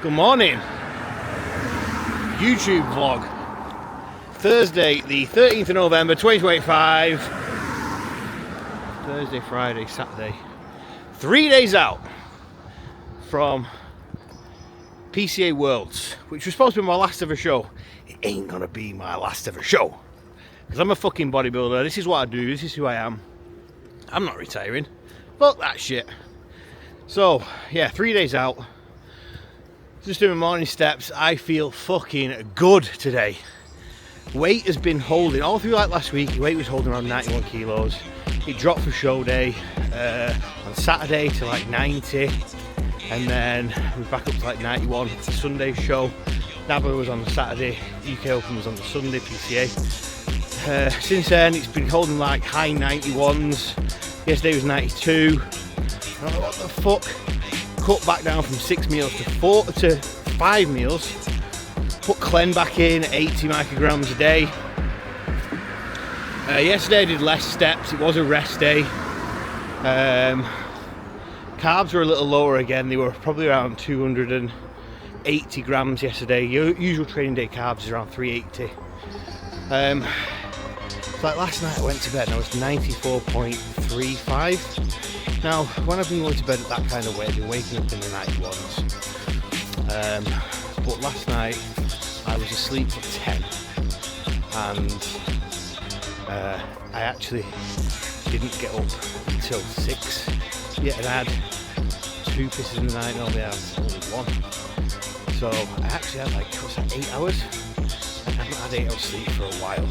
Good morning. YouTube vlog. Thursday, the 13th of November 2025. Thursday, Friday, Saturday. 3 days out from PCA Worlds, which was supposed to be my last ever show. It ain't gonna be my last ever show. Because I'm a fucking bodybuilder. This is what I do. This is who I am. I'm not retiring. Fuck that shit. So, yeah, 3 days out. Just doing morning steps. I feel fucking good today. Weight has been holding all through like last week. Weight was holding around 91 kilos. It dropped for show day on Saturday to like 90, and then we're back up to like 91 for Sunday's show. NABA was on the Saturday, UK Open was on the Sunday, PCA. Since then it's been holding like high 91s. Yesterday was 92. I don't know what the fuck. Cut back down from 6 meals to 5 meals. Put Clen back in, 80 micrograms a day. Yesterday I did less steps. It was a rest day. Carbs were a little lower again. They were probably around 280 grams yesterday. Usual training day carbs is around 380. Like last night I went to bed and I was 94.35. Now, when I've been going to bed at that kind of weight, I've been waking up in the 91s. But last night, I was asleep for 10. And I actually didn't get up until 6. Yeah, and I had 2 pisses in the night, normally I have only 1. So I actually had like, 8 hours? I haven't had 8 hours sleep for a while.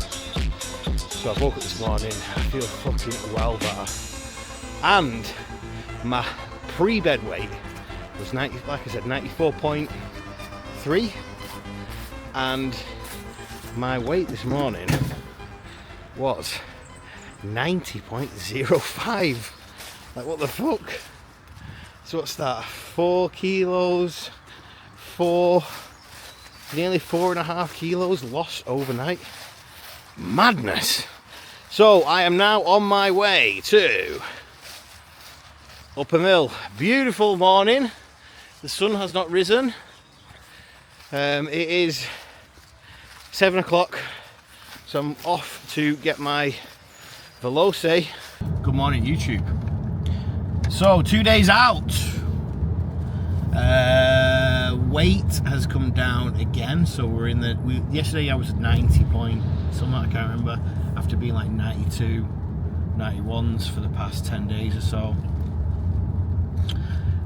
So I woke up this morning, I feel fucking well better. And my pre-bed weight was 90, like I said, 94.3, and my weight this morning was 90.05. Like, what the fuck? So what's that? 4 kilos, nearly 4.5 kilos lost overnight. Madness. So I am now on my way to Upper Mill. Beautiful morning. The sun has not risen. It is 7 o'clock, so I'm off to get my Veloce. Good morning, YouTube. So 2 days out. Weight has come down again, so we're in the. Yesterday I was at 90 point something, I can't remember. After being like 92, 91s for the past 10 days or so.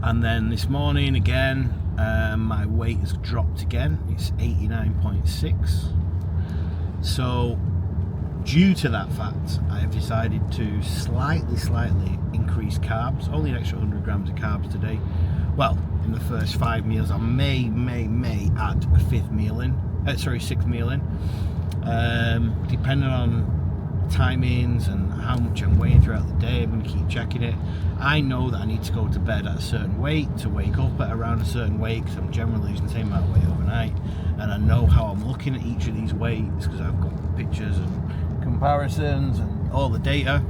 And then this morning again, my weight has dropped again. It's 89.6. So due to that fact, I have decided to slightly increase carbs. Only an extra 100 grams of carbs today. Well, in the first 5 meals, I may add a 6th meal in. Depending on timings and how much I'm weighing throughout the day, I'm going to keep checking it. I know that I need to go to bed at a certain weight to wake up at around a certain weight, because I'm generally losing the same amount of weight overnight, and I know how I'm looking at each of these weights because I've got pictures and comparisons and all the data.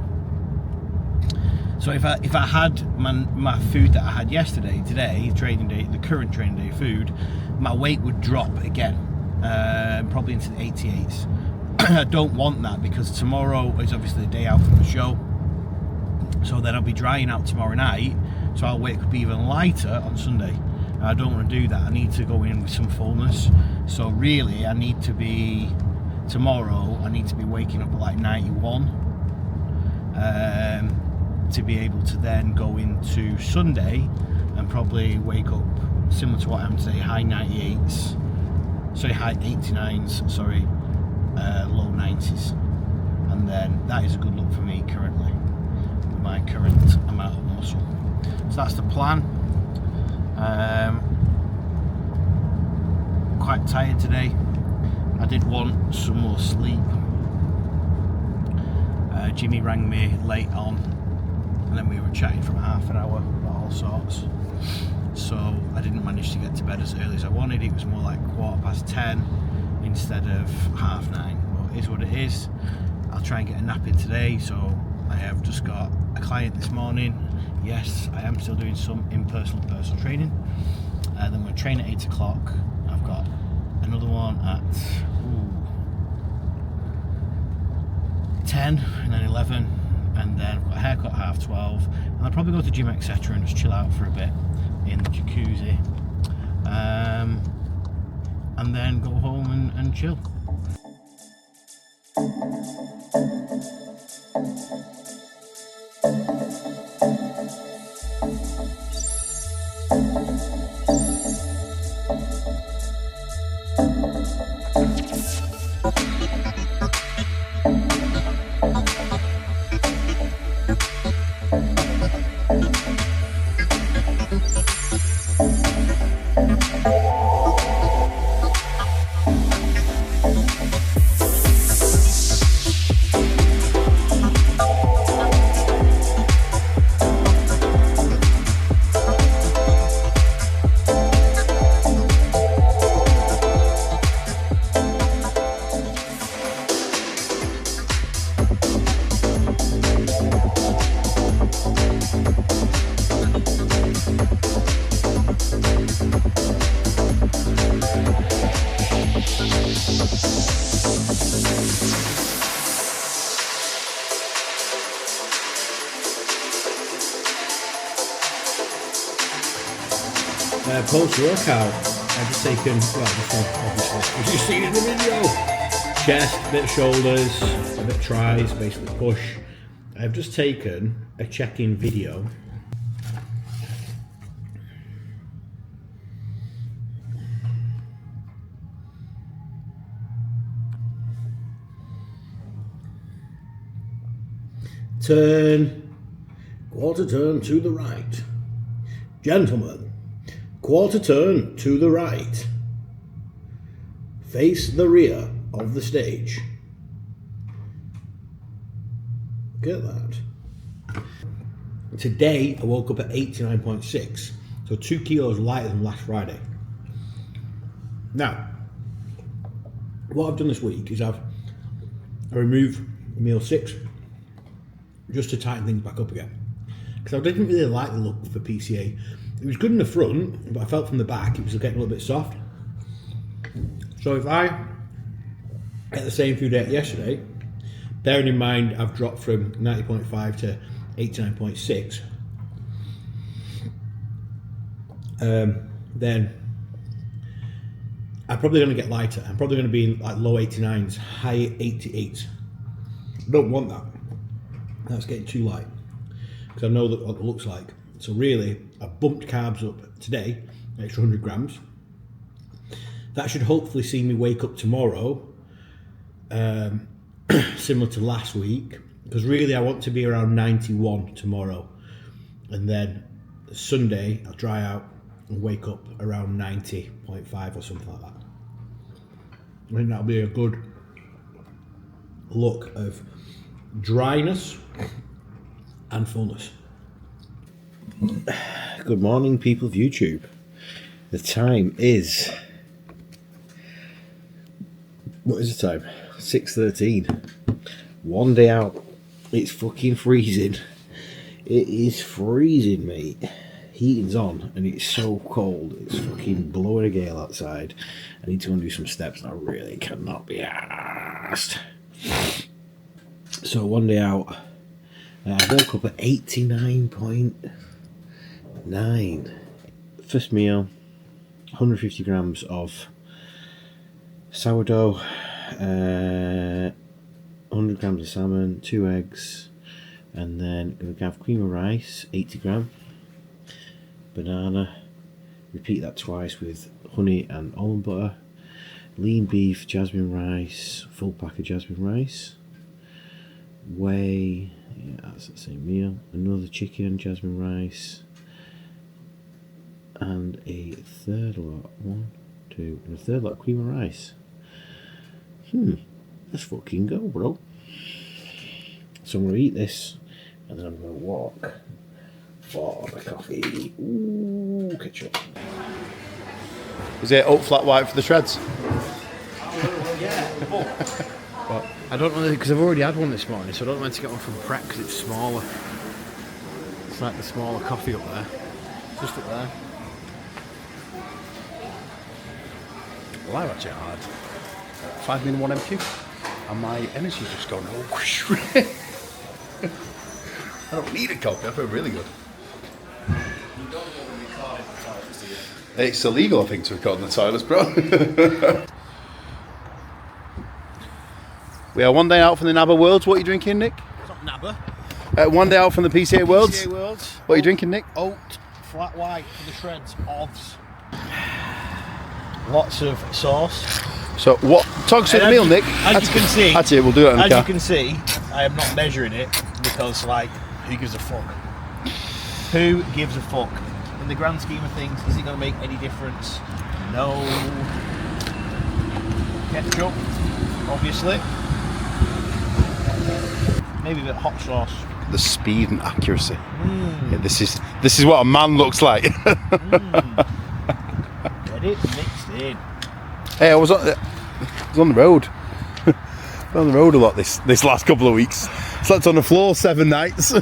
So if I had my food that I had yesterday, today, training day, the current training day food, my weight would drop again, probably into the 88s. I don't want that, because tomorrow is obviously the day out from the show. So then I'll be drying out tomorrow night, so our weight could be even lighter on Sunday. I don't want to do that. I need to go in with some fullness. So really, I need to be waking up at like 91 to be able to then go into Sunday and probably wake up similar to what I am today, high 98s, sorry, high 89s, sorry, low 90s. And then that is a good look for me currently with my current amount of muscle. So that's the plan. Quite tired today. I did want some more sleep. Jimmy rang me late on, and then we were chatting for half an hour about all sorts. So I didn't manage to get to bed as early as I wanted. It was more like 10:15 instead of 9:30. But it is what it is. I'll try and get a nap in today. So I have just got a client this morning. Yes, I am still doing some in-person personal training. Then I'm going to train at 8 o'clock. I've got another one at 10 and then 11, and then I've got a haircut at 12:30, and I'll probably go to the gym, etc., and just chill out for a bit in the jacuzzi, and then go home and chill. Post-workout, I've just taken, well, this one, obviously, as you see in the video, chest, a bit of shoulders, a bit of tries, basically push. I've just taken a check-in video. Turn, quarter turn to the right. Gentlemen, quarter turn to the right. Face the rear of the stage. Look at that. Today I woke up at 89.6, so 2 kilos lighter than last Friday. Now, what I've done this week is I removed meal 6 just to tighten things back up again, because I didn't really like the look for PCA. It was good in the front, but I felt from the back it was getting a little bit soft. So if I ate the same food I ate yesterday, bearing in mind I've dropped from 90.5 to 89.6, then I'm probably going to get lighter. I'm probably going to be in like low 89s, high 88s. I don't want that. That's getting too light, because I know that what it looks like. So really, I bumped carbs up today, an extra 100 grams. That should hopefully see me wake up tomorrow, similar to last week, because really I want to be around 91 tomorrow. And then Sunday, I'll dry out and wake up around 90.5 or something like that. I think that'll be a good look of dryness and fullness. Good morning, people of YouTube. The time is, what is the time? 6:13. One day out. It's fucking freezing. It is freezing, mate. Heating's on and it's so cold. It's fucking blowing a gale outside. I need to go and do some steps and I really cannot be arsed. So one day out, I woke up at 89.9. First meal, 150 grams of sourdough, 100 grams of salmon, 2 eggs, and then going to have cream of rice, 80 gram, banana, repeat that twice with honey and almond butter, lean beef, jasmine rice, full pack of jasmine rice, whey, yeah, that's the same meal, another chicken and jasmine rice, and a third lot, and a third lot of cream of rice. Let's fucking go, bro. So I'm going to eat this, and then I'm going to walk for the coffee. Ooh, ketchup. Is it oat flat white for the shreds? Yeah. But I don't know, because I've already had one this morning, so I don't know when to get one from Prep because it's smaller. It's like the smaller coffee up there. Just up there. Well, I've actually had 5 min 1 MQ, and my energy's just gone. I don't need a coffee. I feel really good. It's illegal, I think, to record in the toilets, bro. We are one day out from the NABBA Worlds. What are you drinking, Nick? It's not NABBA. One day out from the PCA Worlds. PCA Worlds. What are you drinking, Nick? Oat, flat white for the shreds, ovs. Lots of sauce. So, what? Talk us through the meal, Nick. As you can see, Actually, we'll do that in the as car. you can see, I am not measuring it because, like, who gives a fuck? Who gives a fuck? In the grand scheme of things, is it going to make any difference? No. Ketchup, obviously. Maybe a bit of hot sauce. The speed and accuracy. Yeah, this is what a man looks like. Get it mixed in. Hey, I was on the road. On the road a lot this last couple of weeks. Slept on the floor 7 nights.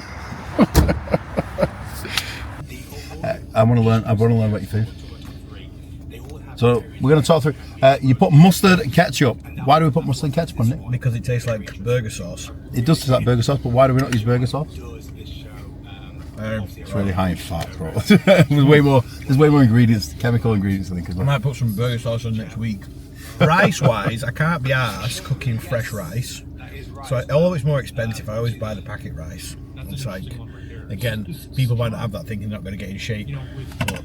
I want to learn about your food. So we're going to talk through. You put mustard and ketchup. Why do we put mustard and ketchup on it? Because it tastes like burger sauce. It does taste like burger sauce, but why do we not use burger sauce? It's really high in fat, bro. There's way more ingredients, chemical ingredients, I think, as I well. might put some burger sauce on next week. Rice-wise, I can't be arsed cooking fresh rice. So although it's more expensive, I always buy the packet rice. It's like, again, people might not have that thinking they're not going to get in shape. But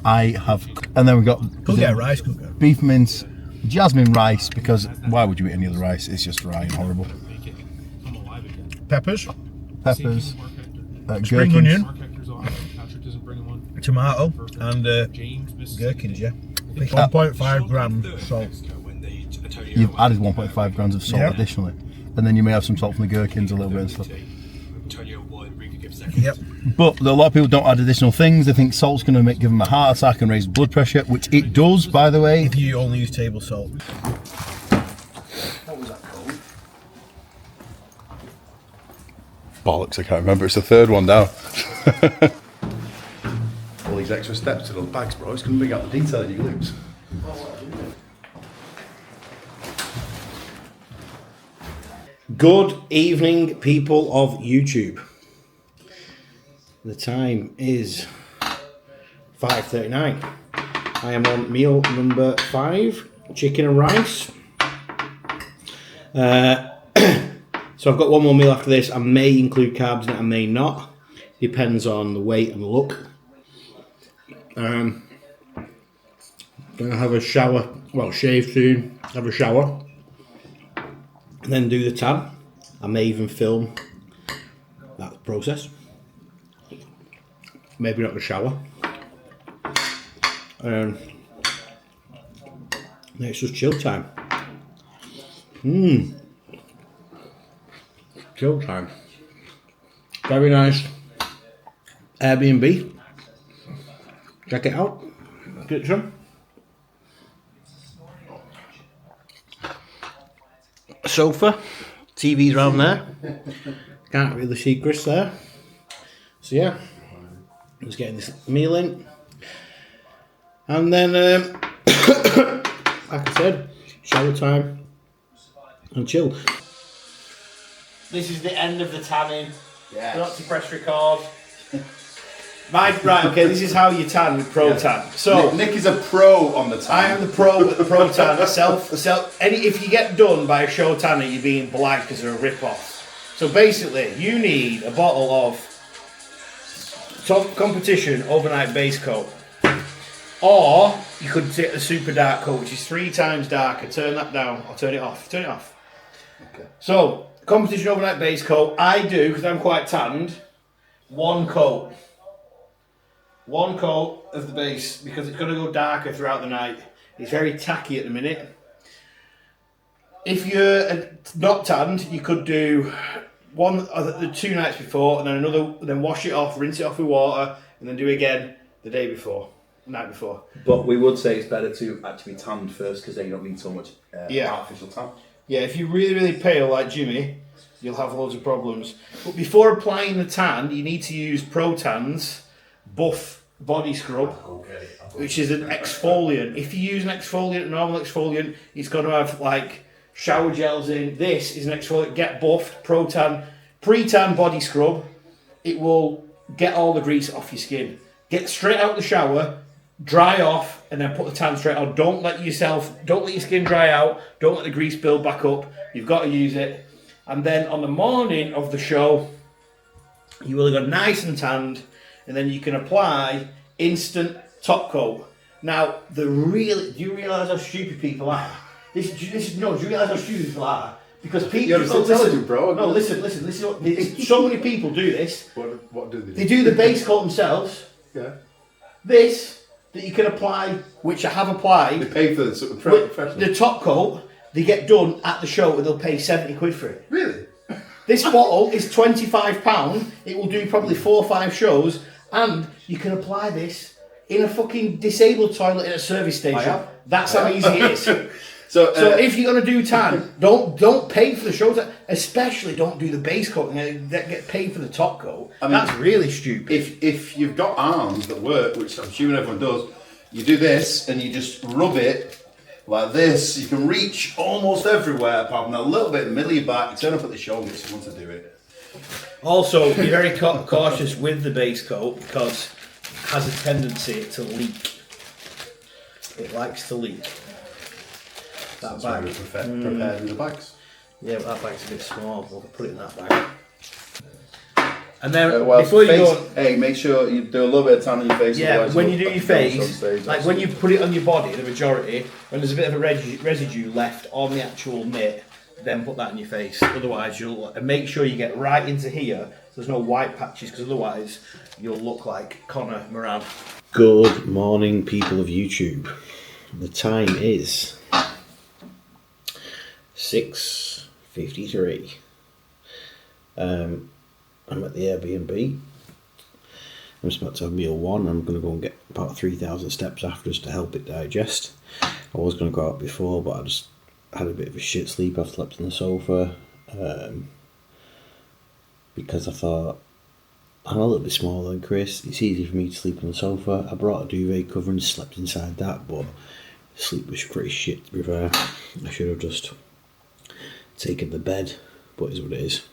I have, and then we've got could get a rice cooker. beef mince, jasmine rice, because why would you eat any other rice? It's just dry and horrible. Peppers, spring gherkins. onion, tomato, and gherkins, yeah. 1.5 grams salt. You've added 1.5 grams of salt additionally, and then you may have some salt from the gherkins, a little bit and stuff. Yep. But a lot of people don't add additional things. They think salt's going to give them a heart attack and raise blood pressure, which it does, by the way. If you only use table salt. What was that called? Bollocks, I can't remember. It's the third one down. All these extra steps to those bags, bro. It's going to bring out the detail in your glutes. Good evening, people of YouTube. The time is 5:39. I am on meal number 5, chicken and rice. So I've got one more meal after this. I may include carbs in it, I may not. Depends on the weight and the look. Gonna have a shower, well, shave soon, have a shower, and then do the tan. I may even film that process. Maybe not the shower. Then it's just chill time. Chill time. Very nice Airbnb. Check it out. Get some. Sofa. TV's around there. Can't really see Chris there. So yeah. Just getting this meal in. And then, like I said, shower time and chill. This is the end of the tanning. Yes. Not to press record. Right, okay, this is how you tan with Pro Tan. So Nick is a pro on the tan. I am the pro at the Pro Tan. If you get done by a show tanner, you're being blagged because they're a rip-off. So basically, you need a bottle of top competition overnight base coat. Or you could take the super dark coat, which is 3 times darker. Turn that down or turn it off. Turn it off. Okay. So, competition overnight base coat. I do, because I'm quite tanned, 1 coat. 1 coat of the base, because it's going to go darker throughout the night. It's very tacky at the minute. If you're not tanned, you could do the 2 nights before, and then another, then wash it off, rinse it off with water, and then do it again the day before, the night before. But we would say it's better to actually be tanned first, because then you don't need so much artificial tan. Yeah, if you're really, really pale like Jimmy, you'll have loads of problems. But before applying the tan, you need to use Pro Tan's Buff body scrub, which is an exfoliant. If you use an exfoliant, a normal exfoliant, it's going to have like shower gels in. This is an exfoliant, Get Buffed, pre-tan body scrub. It will get all the grease off your skin. Get straight out the shower, dry off, and then put the tan straight on. Don't let your skin dry out. Don't let the grease build back up. You've got to use it. And then on the morning of the show, you will have got nice and tanned, and then you can apply instant top coat. Now, do you realise how stupid people are? Do you realise how stupid people are? Because people, you're so intelligent, bro. No, listen. So many people do this. What do they do? They do the base coat themselves. Yeah. This that you can apply, which I have applied. They pay for the top coat. They get done at the show, and they'll pay 70 quid for it. Really? This bottle is £25. It will do probably 4 or 5 shows, and you can apply this in a fucking disabled toilet in a service station. That's how easy it is. So if you're gonna do tan, don't pay for the shows. Especially don't do the base coat and get paid for the top coat. I mean, that's really stupid. If you've got arms that work, which I'm assuming everyone does, you do this and you just rub it like this. You can reach almost everywhere, apart from a little bit in the middle of your back. You turn up at the show and get someone to do it. Also, be very cautious with the base coat because it has a tendency to leak. It likes to leak. That's why we're prepared with the bags. Yeah, but that bag's a bit small. We'll put it in that bag. And then before you go, hey, make sure you do a little bit of tan on your face. Yeah, when you do your face, like when you put it on your body, the majority, when there's a bit of a residue left on the actual mitt, then put that on your face. Otherwise, and make sure you get right into here. So there's no white patches, because otherwise you'll look like Conor Moran. Good morning, people of YouTube. The time is 6:53. I'm at the Airbnb. I'm just about to have meal 1. I'm going to go and get about 3,000 steps after us to help it digest. I was going to go out before, but I just had a bit of a shit sleep. I've slept on the sofa because I thought I'm a little bit smaller than Chris. It's easy for me to sleep on the sofa. I brought a duvet cover and slept inside that, but sleep was pretty shit, to be fair. I should have just taken the bed, but it is what it is.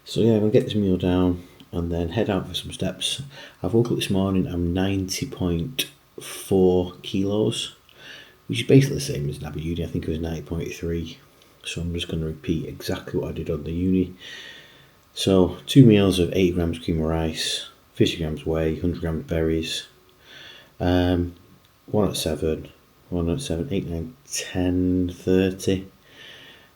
So yeah, I'm going to get this meal down and then head out for some steps. I woke up this morning, I'm 90.4 kilos, which is basically the same as Nabby Uni. I think it was 90.3. So I'm just going to repeat exactly what I did on the uni. So 2 meals of 80 grams cream of rice, 50 grams whey, 100 grams berries, 1 at 7, 8, 9, 10, 30.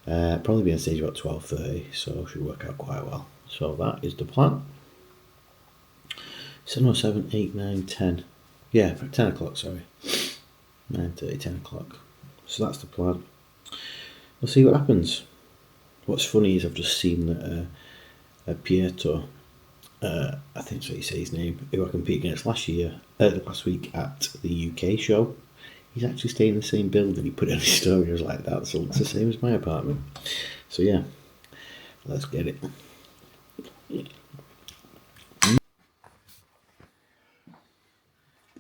Probably be on stage about 12:30, so should work out quite well. So that is the plan. 7, 7, 8, 9, 10. Yeah, 10 o'clock, sorry. 9:30, 10 o'clock. So that's the plan. We'll see what happens. What's funny is I've just seen that Pietro, I think that's what you say his name, who I competed against last week at the UK show. He's actually staying in the same building. He put it on his story. I was like, that's the same as my apartment. So yeah, let's get it.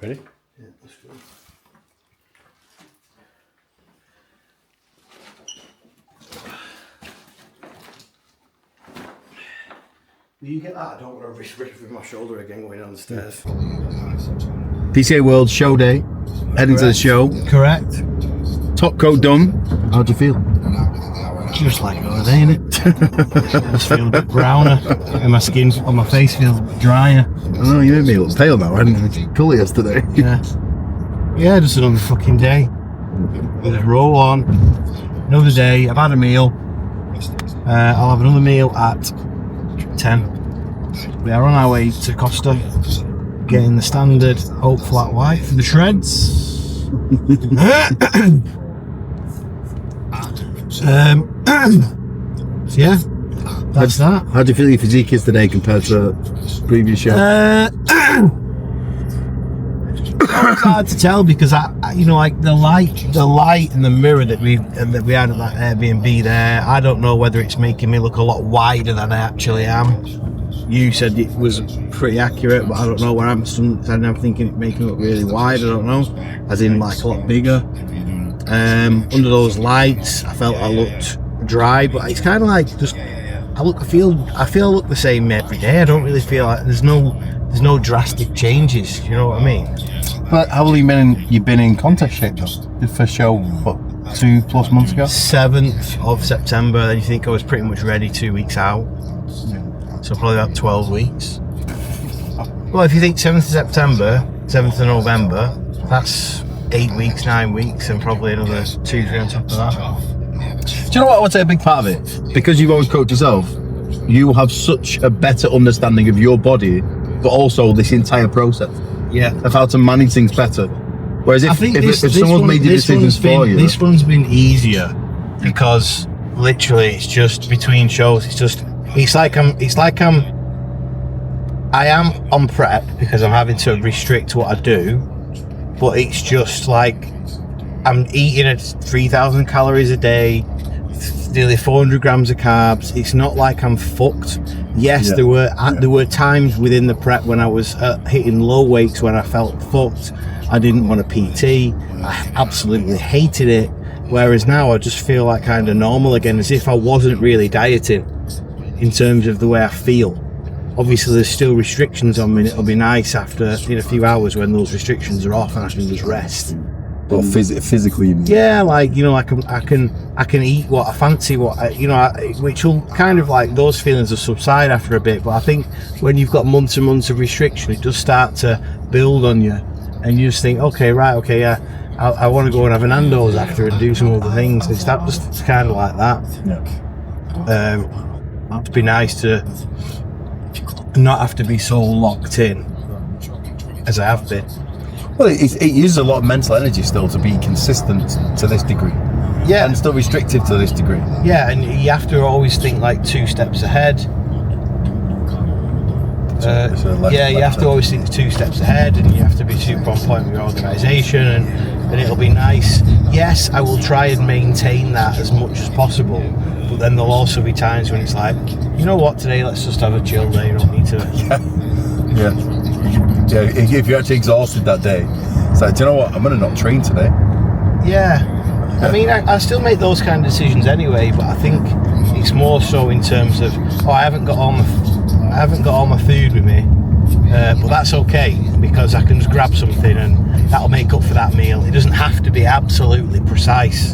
Ready? Yeah, let's go. Will you get that? I don't want to risk with my shoulder again going down the stairs. PCA Worlds show day. Heading to the show. Correct. Top coat done. How do you feel? Just like another day, innit? I just feel a bit browner, and my skin on my face feels drier. I know, you made me look pale now. I didn't colour yesterday. Yeah. Yeah, just another fucking day. Just roll on. Another day. I've had a meal. I'll have another meal at 10. We are on our way to Costa, getting the standard oat flat white for the shreds. So yeah, that's that. How do you feel your physique is today compared to the previous show? It's hard to tell because I like the light and the mirror that we had at that Airbnb there. I don't know whether it's making me look a lot wider than I actually am. you said it was pretty accurate, but I don't know where I'm thinking it making it look really wide. I don't know, as in like a lot bigger. Under those lights, I felt I looked dry, but it's kind of like just I feel I look the same every day. I don't really feel like there's no drastic changes. You know what I mean? But how long you been in contest shape though? The first show, what, 2+ months ago? 7th of September. Then you think I was pretty much ready 2 weeks out. So probably about 12 weeks. Well, if you think 7th of September, 7th of November, that's 8 weeks, 9 weeks, and probably another 2-3 on top of that. Do you know what I would say a big part of it? Because you've always coached yourself, you have such a better understanding of your body, but also this entire process. Yeah. Of how to manage things better. Whereas if someone's made the decisions for you... This one's been easier because literally it's just between shows, I am on prep because I'm having to restrict what I do, but it's just like I'm eating at 3,000 calories a day, nearly 400 grams of carbs. It's not like I'm fucked. Yes, there were times within the prep when I was hitting low weights when I felt fucked. I didn't want a PT. I absolutely hated it. Whereas now I just feel like kind of normal again, as if I wasn't really dieting in terms of the way I feel. Obviously there's still restrictions on me. It'll be nice after in a few hours when those restrictions are off and I can just rest. Well, physically, yeah, like, you know, I can eat what I fancy, which will kind of like those feelings will subside after a bit. But I think when you've got months and months of restriction, it does start to build on you, and you just think, okay, yeah, I want to go and have an Nando's after and do some other things. It's just kind of like that. Yeah. It'd be nice to not have to be so locked in as I have been. Well, it uses a lot of mental energy still to be consistent to this degree. Yeah. And still restrictive to this degree. Yeah, and you have to always think like 2 steps ahead. You have to always think 2 steps ahead, and you have to be super on point with your organisation, and it'll be nice. Yes, I will try and maintain that as much as possible, but then there'll also be times when it's like, you know what, today let's just have a chill day, you don't need to... Yeah, if you're actually exhausted that day, it's like, do you know what, I'm going to not train today. Yeah. I mean, I still make those kind of decisions anyway, but I think it's more so in terms of, I haven't got all my food with me, but that's okay because I can just grab something and that'll make up for that meal. It doesn't have to be absolutely precise,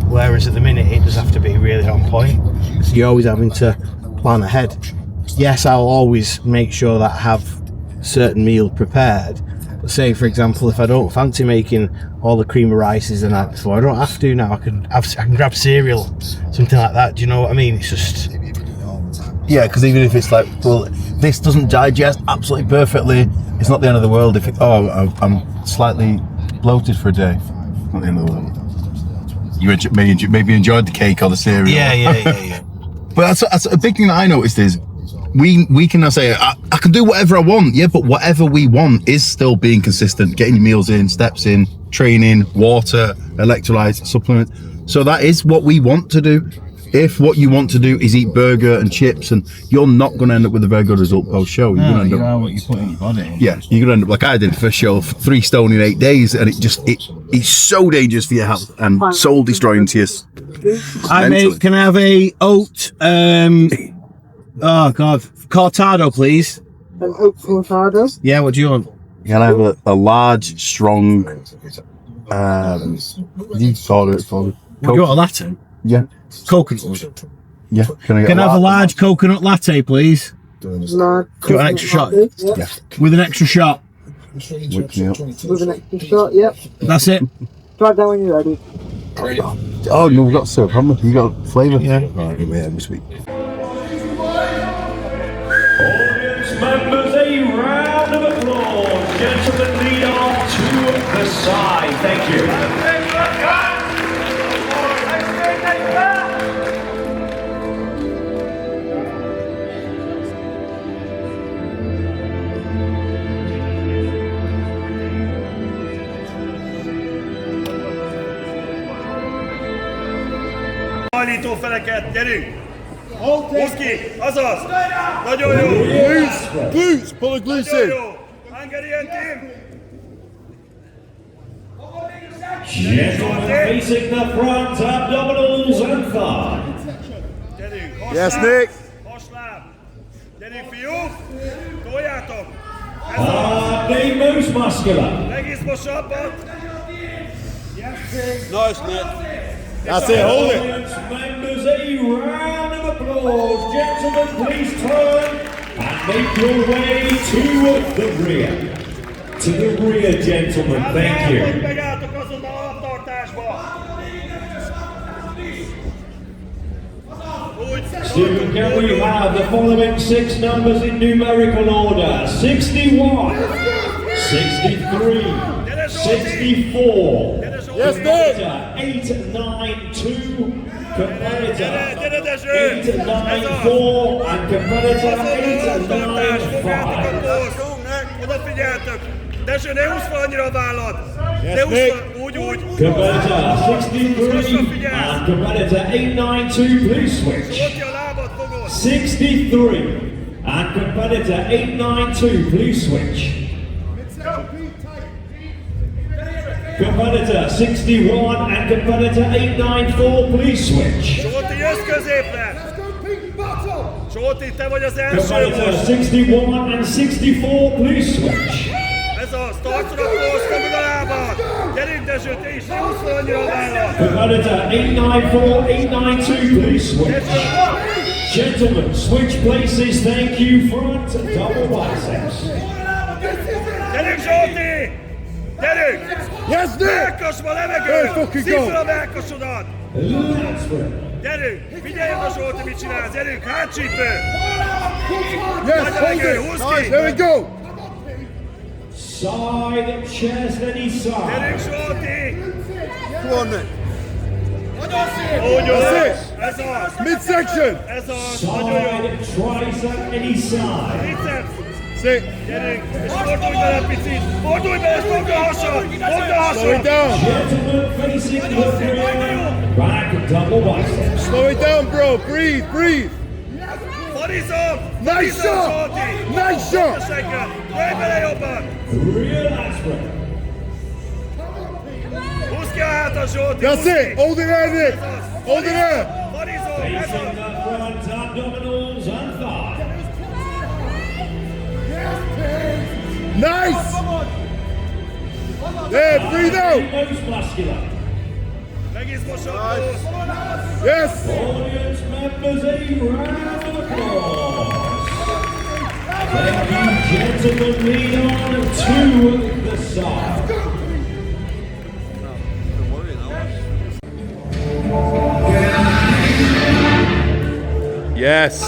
whereas at the minute it does have to be really on point. So you're always having to plan ahead. Yes, I'll always make sure that I have certain meals prepared. But say, for example, if I don't fancy making all the cream of rices the night before, I don't have to now. I can grab cereal, something like that. Do you know what I mean? It's just... Yeah, because even if it's like, well, this doesn't digest absolutely perfectly, it's not the end of the world. If I'm slightly bloated for a day, not the end of the world. You maybe enjoyed the cake or the cereal. Yeah. But that's a big thing that I noticed is we can now say I can do whatever I want, yeah, but whatever we want is still being consistent, getting your meals in, steps in, training, water, electrolytes, supplements. So that is what we want to do. If what you want to do is eat burger and chips, and you're not going to end up with a very good result post show. You're going to end up, what you put in your body. Yeah, you're going to end up like I did first show, 3 stone in 8 days, and it's so dangerous for your health and soul destroying to you. Can I have a oat? Cortado, please. An oat cortado? Yeah, what do you want? Can I have a large, strong? You order it for me. Do you want a latte? Yeah. Coconut. Yeah. Can I have a large coconut latte, please? Large. Do you want an extra shot? Yeah. With an extra shot. Whip me up. With an extra shot, yep. That's it. Try that when you're ready. Oh no, we've got syrup, haven't we? You got flavour? Yeah. Right, yeah, sweet. Audience members, a round of applause. Gentlemen, lead on to the side. Thank you. Állító feleket, gyerünk! Húzd ki, azaz! Nagyon jó! Glutes, pull the glutes Nagyon in. jó! Hungarian team! Gentlemen facing the front, abdominals and thigh. Gyerünk, hasláb! Yes, Nick. Hasláb! Gyerünk, fiúk! Toljátok! The most muscular. Legizmosabbat! Nice, Nick. That's it, hold it. Audience members, a round of applause. Gentlemen, please turn and make your way to the rear. To the rear, gentlemen. Thank you. Megálltok azonnal alaptartásba! Student, can we have the following 6 numbers in numerical order? 61, 63, 64, Yes, Nick. 892, competitor Gyere, Dezső! 894, and competitor Alaptartás, fogjátok 895. a poszt! Odafigyeltök! Dezső, ne húzd fel annyira a vállad! Yes, Ne húzd Nick. fel, úgy! Competitor 63 and competitor 892, please switch. Ott ki a lábad, fogod! 63 and competitor 892, please switch. Competitor 61 and competitor 894, please switch. Zsolti, jössz középre! Zsolti, te vagy az első Competitor most! 61 and 64, please switch. Ez az, tartsd a poszt, fogod a lábad! Gyerünk, Dezső, te is, ne húzd fel annyira a vállad! Competitor 894, 892, please switch. Gentlemen, switch places, thank you, front, double biceps. Gyerünk, Zsolti! Gyerünk! Yes, Nick. Melkasba levegő! Hey, fucking Szívd go. fel a melkasodat! That's right. Gyerünk! Figyelj oda, Zsolti, mit csinálsz! Gyerünk, hátsípő! Yes, Nagy hold levegő, it. húzd Nice, ki! there we go. Side, chest, any side. Gyerünk, Zsolti! Come on, Nick. Úgy jó! That's it. Ez az! Midsection. Ez az! Nagyon jó! Side, tricep, any side. Biceps! Sit. Gyerünk! És fordulj bele picit! Fordulj bele, és fogd a hasad! Fogd a Slow it hasad! down. Gentlemen facing the rear, back, double biceps. Slow it down, bro. Breathe, breathe. Farizom! Nice Farizom, shot. Zsolti! Nice shot. Fogd a seggel! Jöjj bele jobban! Real aspirant. Húzd ki a hátat, Zsolti! That's húzd ki. it. Hold it there, Nick. Hold it there. Farizom! Ez Facing az! the front, abdominals and thighs. Nice. There, breathe out. Most muscular. Legizmosabb poszt! Yes. Audience members, a round of applause. Thank you, gentlemen, lead on to the side. Yes.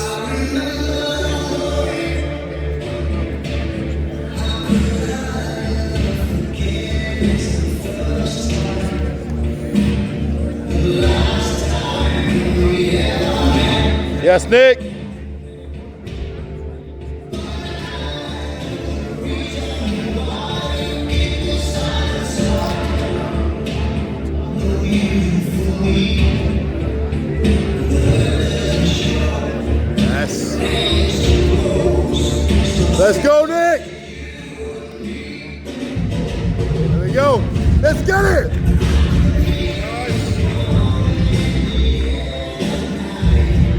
Yes, Nick. Yes. Let's go, Nick. There we go. Let's get it.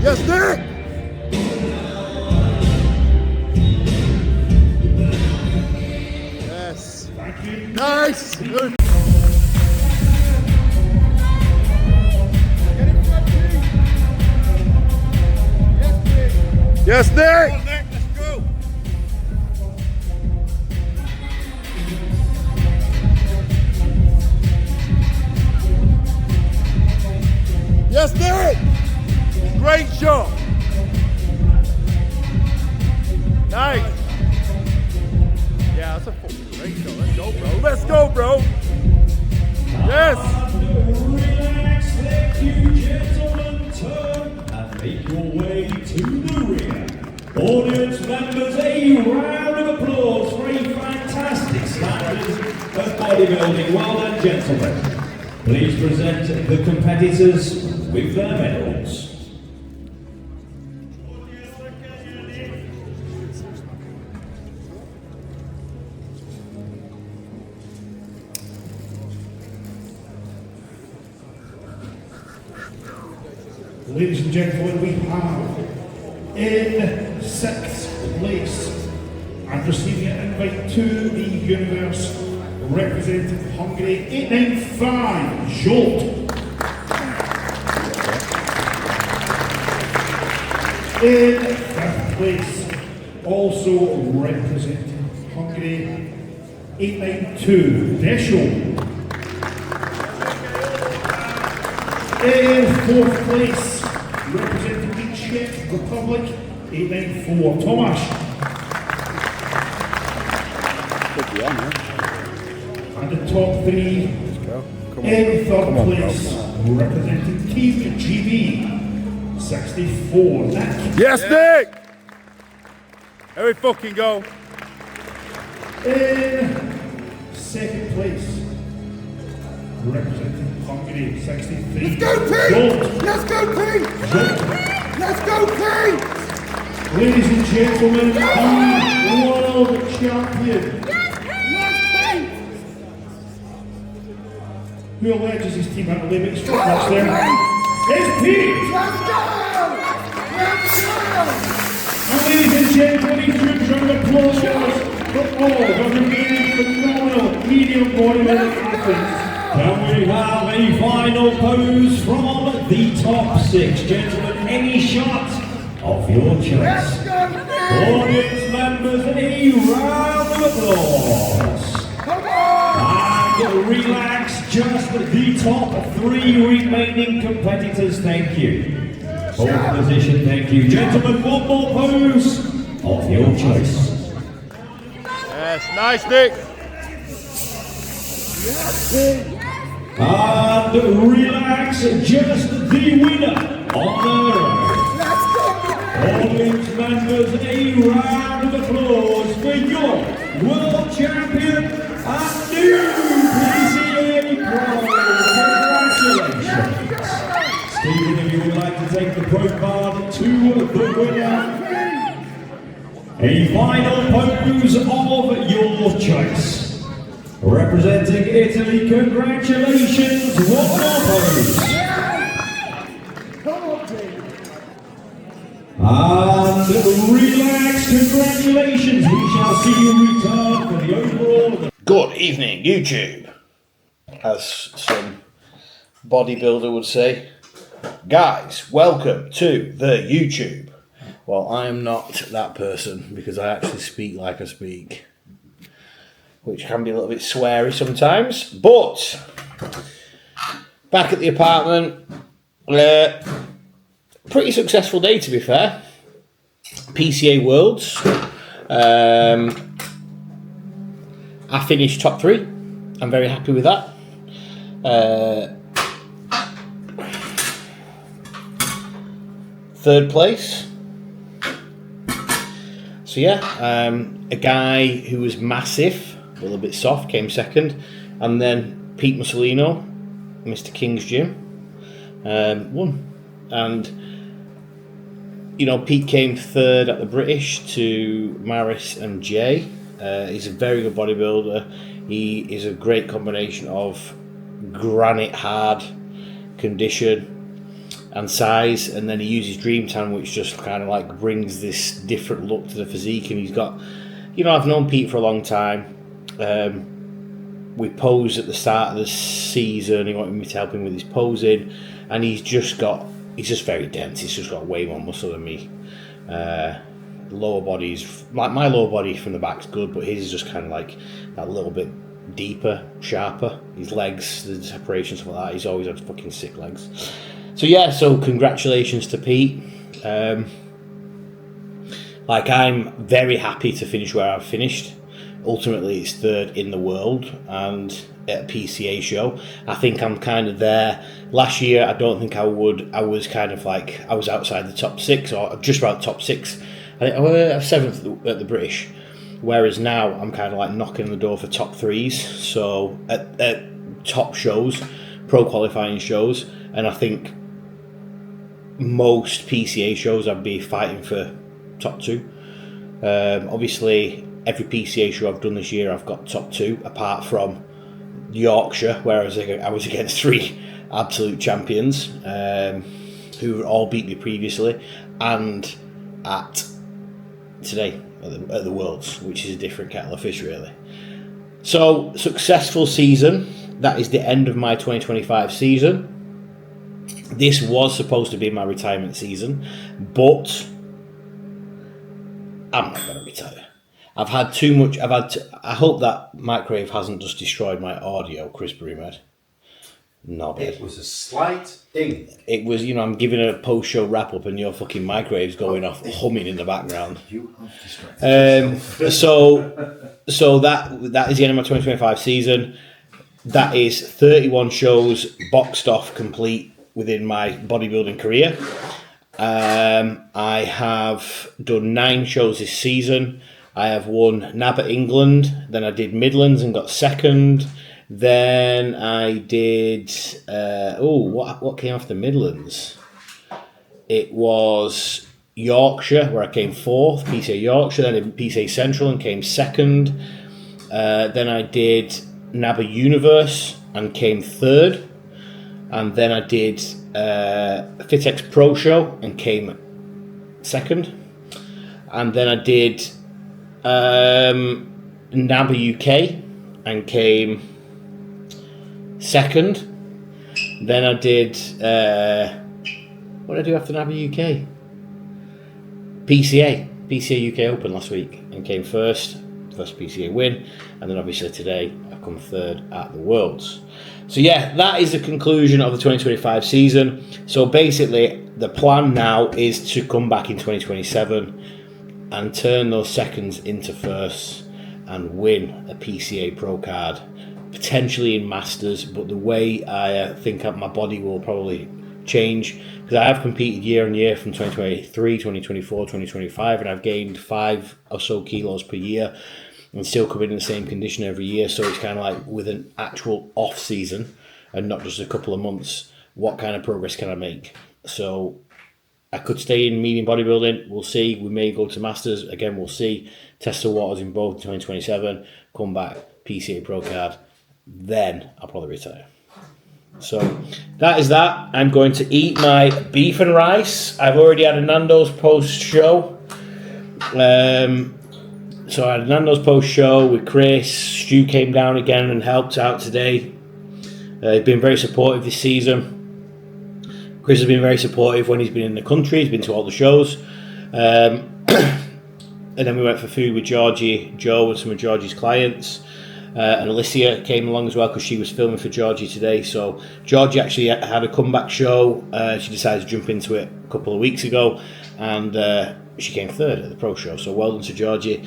Yes, Nick. Yes. Nice. Good. Yes, Nick. Yes, Nick. Great shot. Nice. Yeah, that's a fucking great shot. Let's go, bro. Let's go, bro. Yes. Relax, thank you, gentlemen. Turn and make your way to the rear. Audience members, a round of applause for a fantastic standard of bodybuilding. Well done, gentlemen. Please present the competitors with their medals. Ladies and gentlemen, we have in 6th place and receiving an invite to the universe, representing Hungary, 895, Jolt. In 5th place, also representing Hungary, 892, Deschel. In 4th place, representing the Czech Republic, 894, Tomáš. And the top 3 in 3rd place, representing Team GB, 64, Nick. Yes, Nick! Here we fucking go. In 2nd place, representing Hungary, 63. Let's go, team! Jolt. Let's go, team! Jolt. Let's go, team! Ladies and gentlemen, the world champion. Who alleges his team out of limits? That's there. It's Pete! Let's go! Let's go! And ladies and gentlemen, he gives round of applause for all the remaining phenomenal medium bodybuilding athletes. Can we have a final pose from the top 6? Gentlemen, any shot of your choice. Audience members, a round of applause. And relax, just the top 3 remaining competitors, thank you. Hold position, thank you. Gentlemen, one more pose of your choice. Yes, nice, Nick. And relax, just the winner on their own. Audience members, a round of applause for your world champion and new PCA Worlds. Congratulations. Stephen, if you would like to take the pro card to the winner. A final pose of your choice. Representing Italy, congratulations, one more pose. And relax, congratulations, we shall see you return for the overall. Good evening, YouTube. As some bodybuilder would say. Guys, welcome to the YouTube. Well, I am not that person because I actually speak like I speak, which can be a little bit sweary sometimes. But back at the apartment, pretty successful day to be fair. PCA Worlds. I finished top 3. I'm very happy with that. Third place. So yeah, a guy who was massive, a little bit soft, came second, and then Pete Mussolino, Mr. King's Gym, won. And you know, Pete came third at the British to Maris and Jay. He's a very good bodybuilder. He is a great combination of granite hard condition and size, and then he uses Dream Tan, which just kind of like brings this different look to the physique. And he's got, you know, I've known Pete for a long time. We posed at the start of the season. He wanted me to help him with his posing, and he's just very dense. He's just got way more muscle than me. Lower body's like my lower body from the back's good, but his is just kind of like that little bit deeper, sharper. His legs, the separation, stuff like that. He's always had fucking sick legs. So yeah, so congratulations to Pete. Like, I'm very happy to finish where I've finished. Ultimately, it's third in the world and at a PCA show. I think I'm kind of there. Last year, I don't think I would. I was kind of like, I was outside the top 6 or just about the top 6. I think I was 7th at the British. Whereas now, I'm kind of like knocking on the door for top 3s. So at top shows, pro qualifying shows, and I think most PCA shows I'd be fighting for top 2. Obviously, every PCA show I've done this year I've got top 2, apart from Yorkshire, where I was against 3 absolute champions. who all beat me previously, and at today at the Worlds, which is a different kettle of fish really. So, successful season. That is the end of my 2025 season. This was supposed to be my retirement season, but I'm not going to retire. I've had too much. I hope that microwave hasn't just destroyed my audio, Chris Brumed. No, It was a slight ding. it was, I'm giving a post-show wrap-up and your fucking microwave's going off, humming in the background. You have distracted yourself. So that is the end of my 2025 season. That is 31 shows boxed off complete within my bodybuilding career. I have done 9 shows this season. I have won NABA England, then I did Midlands and got second. Then I did, what came after Midlands? It was Yorkshire, where I came 4th, PCA Yorkshire, then I did PCA Central and came 2nd. Then I did NABA Universe and came 3rd. And then I did Fitex Pro Show and came 2nd. And then I did NABA UK and came 2nd. Then I did what did I do after NABA UK? PCA UK Open last week and came first PCA win, and then obviously today I've come 3rd at the Worlds. So yeah, that is the conclusion of the 2025 season. So basically the plan now is to come back in 2027 and turn those seconds into firsts and win a PCA Pro card, potentially in Masters, but the way I think my body will probably change, because I have competed year on year from 2023, 2024, 2025, and I've gained 5 or so kilos per year and still coming in the same condition every year. So it's kind of like with an actual off season and not just a couple of months, what kind of progress can I make? So I could stay in medium bodybuilding, we'll see. We may go to Masters, again we'll see. Test the waters in both 2027, come back, PCA Pro card, then I'll probably retire. So that is that. I'm going to eat my beef and rice. I've already had a Nando's post-show. So I had a Nando's post-show with Chris. Stu came down again and helped out today. He's been very supportive this season. Chris has been very supportive when he's been in the country. He's been to all the shows. And then we went for food with Georgie, Joe and some of Georgie's clients. And Alicia came along as well because she was filming for Georgie today. So Georgie actually had a comeback show. She decided to jump into it a couple of weeks ago. And she came 3rd at the Pro Show. So well done to Georgie.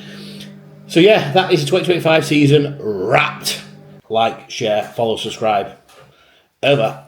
So yeah, that is the 2025 season wrapped. Like, share, follow, subscribe. Over.